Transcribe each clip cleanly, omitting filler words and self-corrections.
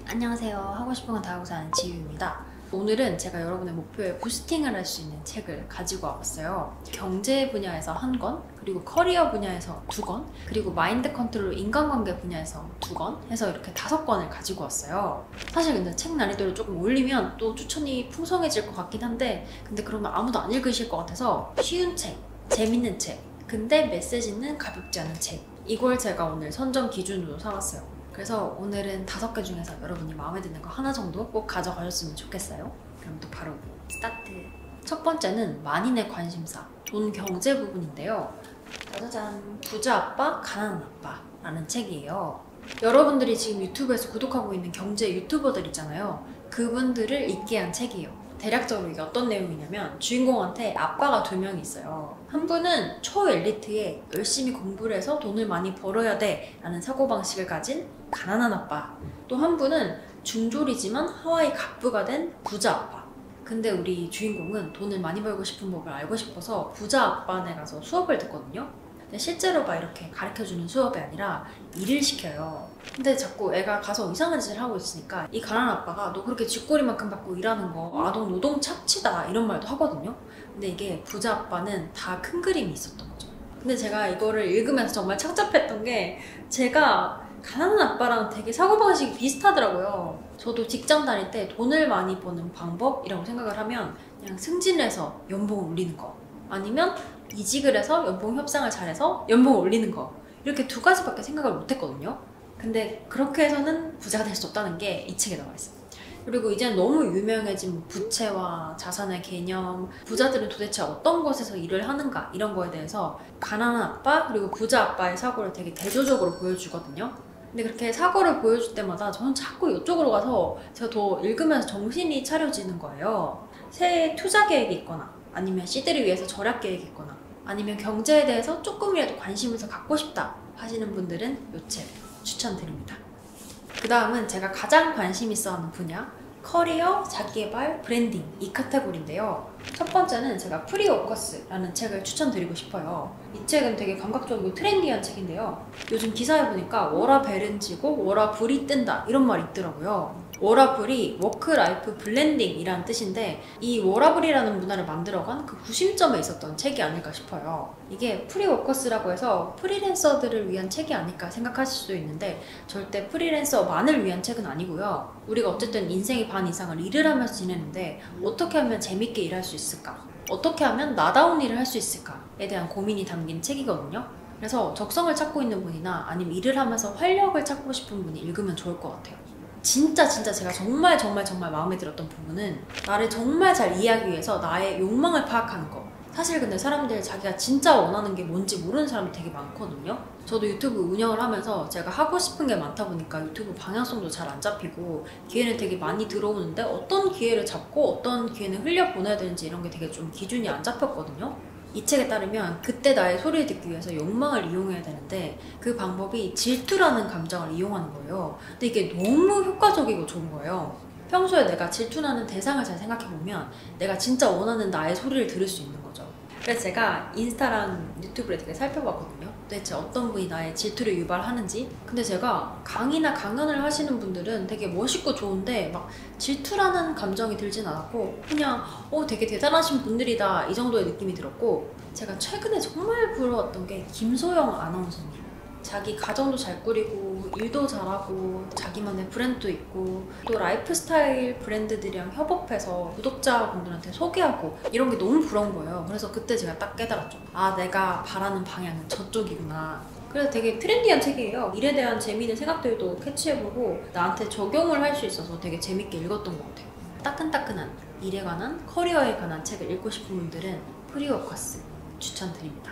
안녕하세요. 하고 싶은 건 다 하고 사는 지유입니다. 오늘은 제가 여러분의 목표에 부스팅을 할 수 있는 책을 가지고 와봤어요. 경제 분야에서 한 권, 그리고 커리어 분야에서 2권, 그리고 마인드 컨트롤 인간관계 분야에서 2권 해서 이렇게 5권을 가지고 왔어요. 사실 근데 책 난이도를 조금 올리면 또 추천이 풍성해질 것 같긴 한데, 근데 그러면 아무도 안 읽으실 것 같아서 쉬운 책, 재밌는 책, 근데 메시지는 가볍지 않은 책, 이걸 제가 오늘 선정 기준으로 사왔어요. 그래서 오늘은 5개 중에서 여러분이 마음에 드는 거 하나 정도 꼭 가져가셨으면 좋겠어요. 그럼 또 바로 스타트! 첫 번째는 만인의 관심사, 돈 경제 부분인데요. 짜자잔! 부자 아빠, 가난한 아빠 라는 책이에요. 여러분들이 지금 유튜브에서 구독하고 있는 경제 유튜버들 있잖아요. 그분들을 읽게 한 책이에요. 대략적으로 이게 어떤 내용이냐면 주인공한테 아빠가 2명이 있어요. 한 분은 초엘리트에 열심히 공부를 해서 돈을 많이 벌어야 돼 라는 사고방식을 가진 가난한 아빠, 또 한 분은 중졸이지만 하와이 갑부가 된 부자 아빠. 근데 우리 주인공은 돈을 많이 벌고 싶은 법을 알고 싶어서 부자 아빠네 가서 수업을 듣거든요. 근데 실제로 막 이렇게 가르쳐주는 수업이 아니라 일을 시켜요. 근데 자꾸 애가 가서 이상한 짓을 하고 있으니까 이 가난한 아빠가 너 그렇게 쥐꼬리만큼 받고 일하는 거 아동 노동 착취다 이런 말도 하거든요. 근데 이게 부자 아빠는 다 큰 그림이 있었던 거죠. 근데 제가 이거를 읽으면서 정말 착잡했던 게 제가 가난한 아빠랑 되게 사고방식이 비슷하더라고요. 저도 직장 다닐 때 돈을 많이 버는 방법이라고 생각을 하면 그냥 승진해서 연봉을 올리는 거, 아니면 이직을 해서 연봉 협상을 잘해서 연봉을 올리는 거, 이렇게 2가지밖에 생각을 못 했거든요. 근데 그렇게 해서는 부자가 될 수 없다는 게 이 책에 나와 있어요. 그리고 이제는 너무 유명해진 부채와 자산의 개념, 부자들은 도대체 어떤 곳에서 일을 하는가 이런 거에 대해서 가난한 아빠 그리고 부자 아빠의 사고를 되게 대조적으로 보여주거든요. 근데 그렇게 사고를 보여줄 때마다 저는 자꾸 이쪽으로 가서 제가 더 읽으면서 정신이 차려지는 거예요. 새해 투자 계획이 있거나, 아니면 씨들을 위해서 절약 계획이 있거나, 아니면 경제에 대해서 조금이라도 관심을 더 갖고 싶다 하시는 분들은 이 책 추천드립니다. 그 다음은 제가 가장 관심 있어 하는 분야, 커리어, 자기개발, 브랜딩, 이 카테고리인데요. 첫 번째는 제가 프리워커스라는 책을 추천드리고 싶어요. 이 책은 되게 감각적이고 트렌디한 책인데요. 요즘 기사에 보니까 워라벨은 지고 워라블이 뜬다 이런 말이 있더라고요. 워라블이 워크라이프 블렌딩이라는 뜻인데, 이 워라블이라는 문화를 만들어간 그 구심점에 있었던 책이 아닐까 싶어요. 이게 프리워커스라고 해서 프리랜서들을 위한 책이 아닐까 생각하실 수도 있는데, 절대 프리랜서만을 위한 책은 아니고요. 우리가 어쨌든 인생의 반 이상을 일을 하면서 지내는데 어떻게 하면 재밌게 일할 수 있을까? 어떻게 하면 나다운 일을 할 수 있을까에 대한 고민이 담긴 책이거든요. 그래서 적성을 찾고 있는 분이나 아니면 일을 하면서 활력을 찾고 싶은 분이 읽으면 좋을 것 같아요. 진짜 제가 정말 마음에 들었던 부분은 나를 정말 잘 이해하기 위해서 나의 욕망을 파악하는 거. 사실 근데 사람들 자기가 진짜 원하는 게 뭔지 모르는 사람이 되게 많거든요. 저도 유튜브 운영을 하면서 제가 하고 싶은 게 많다 보니까 유튜브 방향성도 잘 안 잡히고 기회는 되게 많이 들어오는데 어떤 기회를 잡고 어떤 기회는 흘려보내야 되는지 이런 게 되게 좀 기준이 안 잡혔거든요. 이 책에 따르면 그때 나의 소리를 듣기 위해서 욕망을 이용해야 되는데 그 방법이 질투라는 감정을 이용하는 거예요. 근데 이게 너무 효과적이고 좋은 거예요. 평소에 내가 질투나는 대상을 잘 생각해보면 내가 진짜 원하는 나의 소리를 들을 수 있는 거죠. 그래서 제가 인스타랑 유튜브를 되게 살펴봤거든요. 도대체 어떤 분이 나의 질투를 유발하는지. 근데 제가 강의나 강연을 하시는 분들은 되게 멋있고 좋은데 막 질투라는 감정이 들진 않았고 그냥 되게 대단하신 분들이다 이 정도의 느낌이 들었고, 제가 최근에 정말 부러웠던 게 김소영 아나운서님. 자기 가정도 잘 꾸리고 일도 잘하고 자기만의 브랜드도 있고 또 라이프스타일 브랜드들이랑 협업해서 구독자분들한테 소개하고 이런 게 너무 부러운 거예요. 그래서 그때 제가 딱 깨달았죠. 아, 내가 바라는 방향은 저쪽이구나. 그래서 되게 트렌디한 책이에요. 일에 대한 재미있는 생각들도 캐치해보고 나한테 적용을 할 수 있어서 되게 재밌게 읽었던 것 같아요. 따끈따끈한 일에 관한, 커리어에 관한 책을 읽고 싶은 분들은 프리워커스 추천드립니다.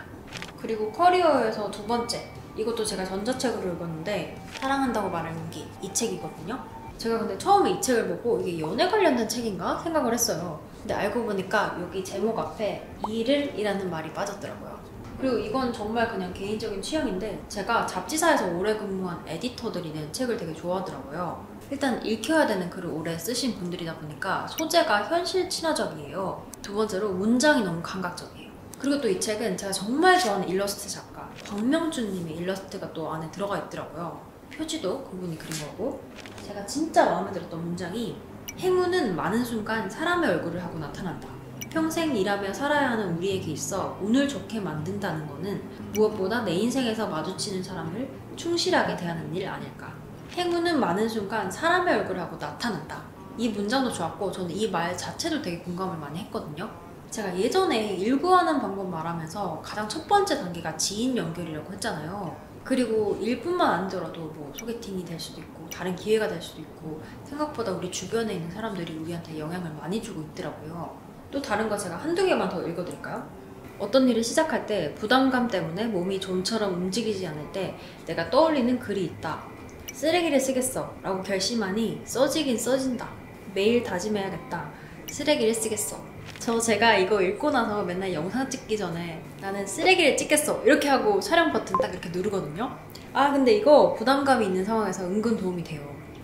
그리고 커리어에서 2번째, 이것도 제가 전자책으로 읽었는데 사랑한다고 말할 용기, 이 책이거든요. 제가 근데 처음에 이 책을 보고 이게 연애 관련된 책인가 생각을 했어요. 근데 알고 보니까 여기 제목 앞에 일을 이라는 말이 빠졌더라고요. 그리고 이건 정말 그냥 개인적인 취향인데 제가 잡지사에서 오래 근무한 에디터들이 낸 책을 되게 좋아하더라고요. 일단 읽혀야 되는 글을 오래 쓰신 분들이다 보니까 소재가 현실 친화적이에요. 2번째로 문장이 너무 감각적이에요. 그리고 또 이 책은 제가 정말 좋아하는 일러스트 작가 광명준 님의 일러스트가 또 안에 들어가 있더라고요. 표지도 그분이 그린 거고. 제가 진짜 마음에 들었던 문장이 행운은 많은 순간 사람의 얼굴을 하고 나타난다. 평생 일하며 살아야 하는 우리에게 있어 운을 좋게 만든다는 거는 무엇보다 내 인생에서 마주치는 사람을 충실하게 대하는 일 아닐까. 행운은 많은 순간 사람의 얼굴을 하고 나타난다. 이 문장도 좋았고 저는 이 말 자체도 되게 공감을 많이 했거든요. 제가 예전에 일구하는 방법 말하면서 가장 첫 번째 단계가 지인 연결이라고 했잖아요. 그리고 일뿐만 아니더라도 뭐 소개팅이 될 수도 있고 다른 기회가 될 수도 있고 생각보다 우리 주변에 있는 사람들이 우리한테 영향을 많이 주고 있더라고요. 또 다른 거 제가 한두 개만 더 읽어드릴까요? 어떤 일을 시작할 때 부담감 때문에 몸이 좀처럼 움직이지 않을 때 내가 떠올리는 글이 있다. 쓰레기를 쓰겠어 라고 결심하니 써지긴 써진다. 매일 다짐해야겠다. 쓰레기를 쓰겠어. 제가 이거 읽고 나서 맨날 영상 찍기 전에 나는 쓰레기를 찍겠어 이렇게 하고 촬영 버튼 딱 이렇게 누르거든요. 근데 이거 부담감이 있는 상황에서 은근 도움이 돼요.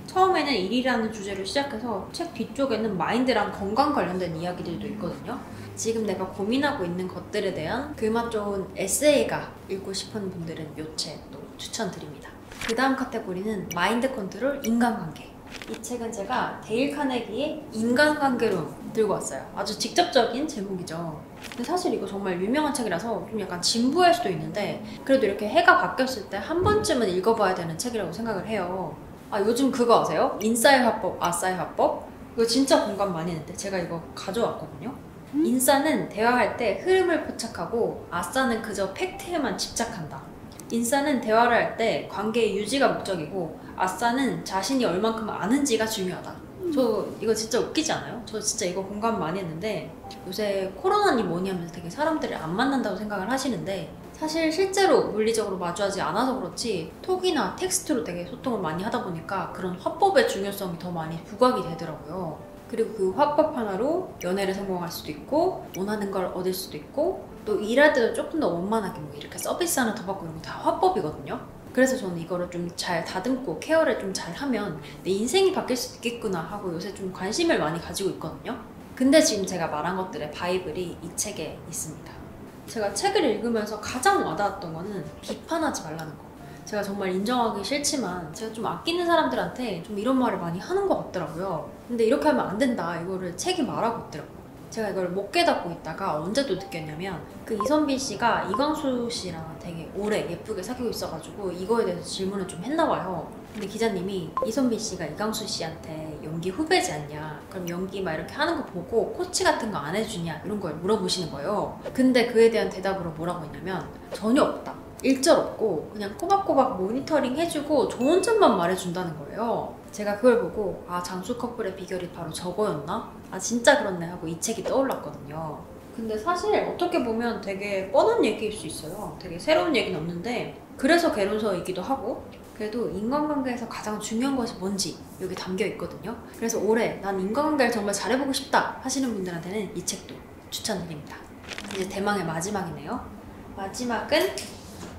처음에는 일이라는 주제로 시작해서 책 뒤쪽에는 마인드랑 건강 관련된 이야기들도 있거든요. 지금 내가 고민하고 있는 것들에 대한 글맛 좋은 에세이가 읽고 싶은 분들은 이 책도 추천드립니다. 그 다음 카테고리는 마인드 컨트롤 인간관계. 이 책은 제가 데일 카네기의 인간관계론 들고 왔어요. 아주 직접적인 제목이죠. 근데 사실 이거 정말 유명한 책이라서 좀 약간 진부할 수도 있는데 그래도 이렇게 해가 바뀌었을 때 한 번쯤은 읽어봐야 되는 책이라고 생각을 해요. 요즘 그거 아세요? 인싸의 화법, 아싸의 화법? 이거 진짜 공감 많이 했는데 제가 이거 가져왔거든요. 인싸는 대화할 때 흐름을 포착하고 아싸는 그저 팩트에만 집착한다. 인싸는 대화를 할 때 관계의 유지가 목적이고 아싸는 자신이 얼만큼 아는지가 중요하다. 저 이거 진짜 웃기지 않아요? 저 진짜 이거 공감 많이 했는데 요새 코로나니 뭐니 하면서 되게 사람들을 안 만난다고 생각을 하시는데 사실 실제로 물리적으로 마주하지 않아서 그렇지 톡이나 텍스트로 되게 소통을 많이 하다 보니까 그런 화법의 중요성이 더 많이 부각이 되더라고요. 그리고 그 화법 하나로 연애를 성공할 수도 있고 원하는 걸 얻을 수도 있고 또 일할 때도 조금 더 원만하게 뭐 이렇게 서비스 하나 더 받고 이런 거 다 화법이거든요. 그래서 저는 이거를 좀 잘 다듬고 케어를 좀 잘 하면 내 인생이 바뀔 수 있겠구나 하고 요새 좀 관심을 많이 가지고 있거든요. 근데 지금 제가 말한 것들의 바이블이 이 책에 있습니다. 제가 책을 읽으면서 가장 와닿았던 거는 비판하지 말라는 거. 제가 정말 인정하기 싫지만 제가 좀 아끼는 사람들한테 좀 이런 말을 많이 하는 것 같더라고요. 근데 이렇게 하면 안 된다 이거를 책이 말하고 있더라고요. 제가 이걸 못 깨닫고 있다가 언제 또 느꼈냐면 그 이선빈 씨가 이광수 씨랑 되게 오래 예쁘게 사귀고 있어가지고 이거에 대해서 질문을 좀 했나 봐요. 근데 기자님이 이선빈 씨가 이광수 씨한테 연기 후배지 않냐, 그럼 연기 막 이렇게 하는 거 보고 코치 같은 거 안 해주냐 이런 걸 물어보시는 거예요. 근데 그에 대한 대답으로 뭐라고 했냐면 전혀 없다. 일절 없고 그냥 꼬박꼬박 모니터링 해주고 좋은 점만 말해준다는 거예요. 제가 그걸 보고 장수 커플의 비결이 바로 저거였나? 진짜 그렇네 하고 이 책이 떠올랐거든요. 근데 사실 어떻게 보면 되게 뻔한 얘기일 수 있어요. 되게 새로운 얘기는 없는데 그래서 개론서이기도 하고 그래도 인간관계에서 가장 중요한 것이 뭔지 여기 담겨 있거든요. 그래서 올해 난 인간관계를 정말 잘해보고 싶다 하시는 분들한테는 이 책도 추천드립니다. 이제 대망의 마지막이네요. 마지막은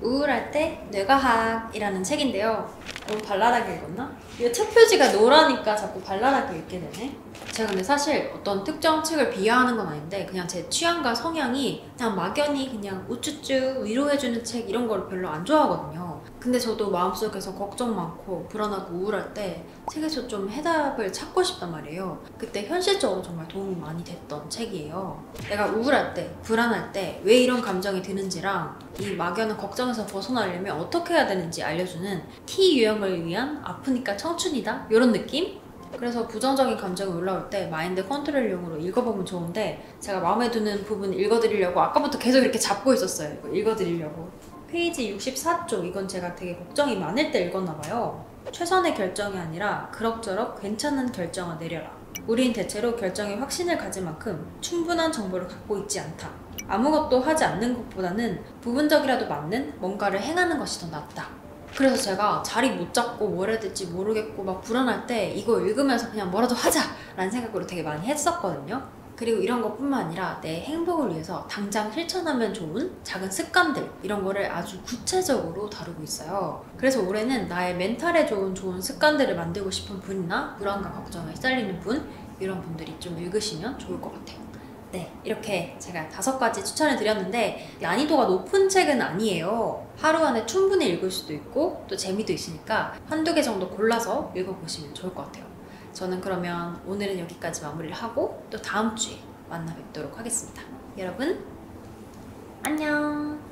우울할 때 뇌과학이라는 책인데요. 너무 발랄하게 읽었나? 이거 책 표지가 노라니까 자꾸 발랄하게 읽게 되네. 제가 근데 사실 어떤 특정 책을 비하하는 건 아닌데 그냥 제 취향과 성향이 그냥 막연히 그냥 우쭈쭈 위로해주는 책 이런 걸 별로 안 좋아하거든요. 근데 저도 마음속에서 걱정 많고 불안하고 우울할 때 책에서 좀 해답을 찾고 싶단 말이에요. 그때 현실적으로 정말 도움이 많이 됐던 책이에요. 내가 우울할 때, 불안할 때 왜 이런 감정이 드는지랑 이 막연한 걱정에서 벗어나려면 어떻게 해야 되는지 알려주는 T 유형을 위한 아프니까 청춘이다? 이런 느낌? 그래서 부정적인 감정이 올라올 때 마인드 컨트롤용으로 읽어보면 좋은데 제가 마음에 드는 부분 읽어드리려고 아까부터 계속 이렇게 잡고 있었어요. 이거 읽어드리려고. 페이지 64쪽 이건 제가 되게 걱정이 많을 때 읽었나봐요. 최선의 결정이 아니라 그럭저럭 괜찮은 결정을 내려라. 우린 대체로 결정에 확신을 가질 만큼 충분한 정보를 갖고 있지 않다. 아무것도 하지 않는 것보다는 부분적이라도 맞는 뭔가를 행하는 것이 더 낫다. 그래서 제가 자리 못 잡고 뭘 해야 될지 모르겠고 막 불안할 때 이거 읽으면서 그냥 뭐라도 하자! 라는 생각으로 되게 많이 했었거든요. 그리고 이런 것뿐만 아니라 내 행복을 위해서 당장 실천하면 좋은 작은 습관들 이런 거를 아주 구체적으로 다루고 있어요. 그래서 올해는 나의 멘탈에 좋은 습관들을 만들고 싶은 분이나 불안과 걱정에 시달리는 분 이런 분들이 좀 읽으시면 좋을 것 같아요. 네, 이렇게 제가 5가지 추천을 드렸는데 난이도가 높은 책은 아니에요. 하루 안에 충분히 읽을 수도 있고 또 재미도 있으니까 한두 개 정도 골라서 읽어보시면 좋을 것 같아요. 저는 그러면 오늘은 여기까지 마무리를 하고 또 다음 주에 만나 뵙도록 하겠습니다. 여러분 안녕.